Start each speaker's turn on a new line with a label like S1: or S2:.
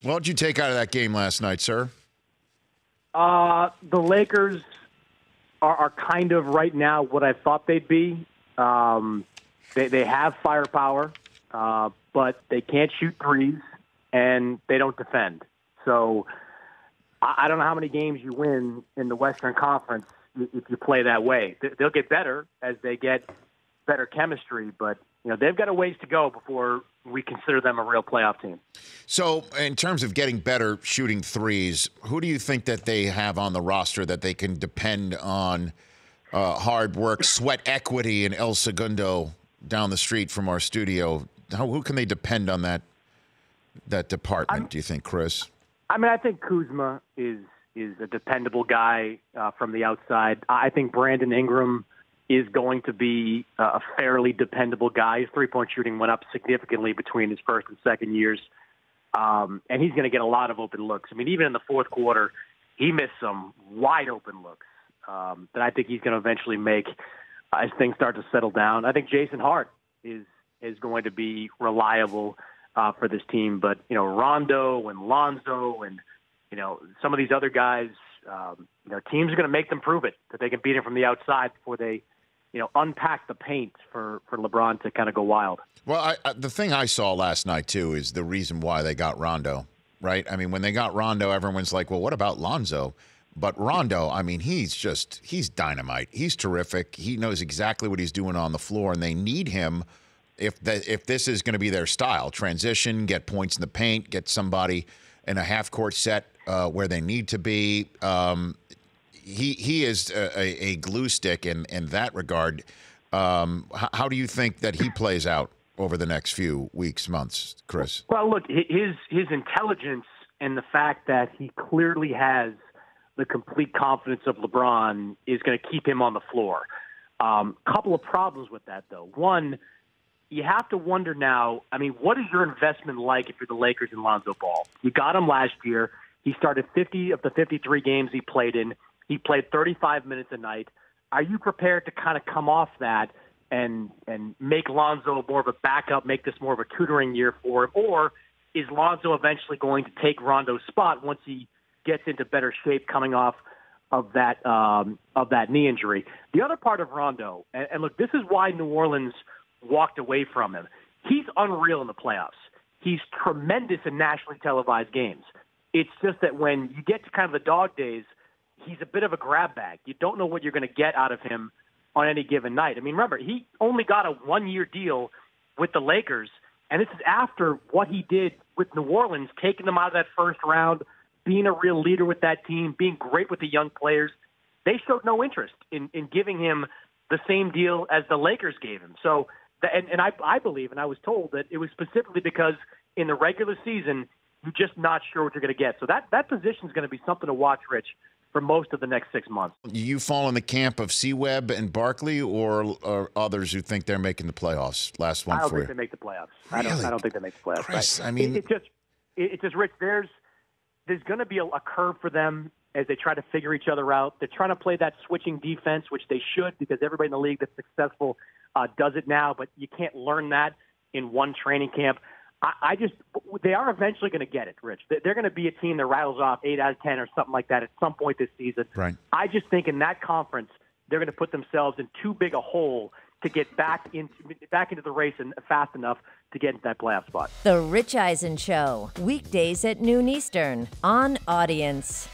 S1: What did you take out of that game last night, sir?
S2: The Lakers are kind of right now what I thought they'd be. They have firepower, but they can't shoot threes, and they don't defend. So I don't know how many games you win in the Western Conference if you play that way. They'll get better as they get better chemistry, but they've got a ways to go before we consider them a real playoff team.
S1: So in terms of getting better shooting threes, who do you think that they have on the roster that they can depend on hard work, sweat equity, and El Segundo down the street from our studio? Who can they depend on that department, do you think, Chris?
S2: I think Kuzma is a dependable guy from the outside. I think Brandon Ingram is going to be a fairly dependable guy. His three-point shooting went up significantly between his first and second years, and he's going to get a lot of open looks. Even in the fourth quarter, he missed some wide-open looks that I think he's going to eventually make as things start to settle down. I think Jason Hart is going to be reliable for this team, but Rondo and Lonzo and some of these other guys, teams are going to make them prove it that they can beat him from the outside before they unpack the paint for LeBron to kind of go wild.
S1: Well, the thing I saw last night, too, is the reason why they got Rondo, right? When they got Rondo, everyone's like, well, what about Lonzo? But Rondo, he's dynamite. He's terrific. He knows exactly what he's doing on the floor, and they need him if this is going to be their style. Transition, get points in the paint, get somebody in a half-court set where they need to be. He is a glue stick in that regard. How do you think that he plays out over the next few weeks, months, Chris?
S2: Well, look, his intelligence and the fact that he clearly has the complete confidence of LeBron is going to keep him on the floor. Couple of problems with that, though. One, you have to wonder now, what is your investment like if you're the Lakers and Lonzo Ball? You got him last year. He started 50 of the 53 games he played in. He played 35 minutes a night. Are you prepared to kind of come off that and make Lonzo more of a backup, make this more of a tutoring year for him? Or is Lonzo eventually going to take Rondo's spot once he gets into better shape coming off of that knee injury? The other part of Rondo, and look, this is why New Orleans walked away from him. He's unreal in the playoffs. He's tremendous in nationally televised games. It's just that when you get to kind of the dog days, he's a bit of a grab bag. You don't know what you're going to get out of him on any given night. Remember, he only got a one-year deal with the Lakers, and this is after what he did with New Orleans, taking them out of that first round, being a real leader with that team, being great with the young players. They showed no interest in giving him the same deal as the Lakers gave him. So, I believe, and I was told that it was specifically because in the regular season, you're just not sure what you're going to get. So that position is going to be something to watch, Rich, for most of the next 6 months.
S1: You fall in the camp of C-Webb and Barkley or others who think they're making the playoffs? Last one for you.
S2: I don't think they make the playoffs.
S1: Really?
S2: I don't think they make the playoffs.
S1: Chris,
S2: It's just, Rich, there's going to be a curve for them as they try to figure each other out. They're trying to play that switching defense, which they should because everybody in the league that's successful does it now, but you can't learn that in one training camp. They are eventually going to get it, Rich. They're going to be a team that rattles off 8 out of 10 or something like that at some point this season.
S1: Right.
S2: I just think in that conference, they're going to put themselves in too big a hole to get back into the race and fast enough to get into that playoff spot.
S3: The Rich Eisen Show, weekdays at noon Eastern on Audience.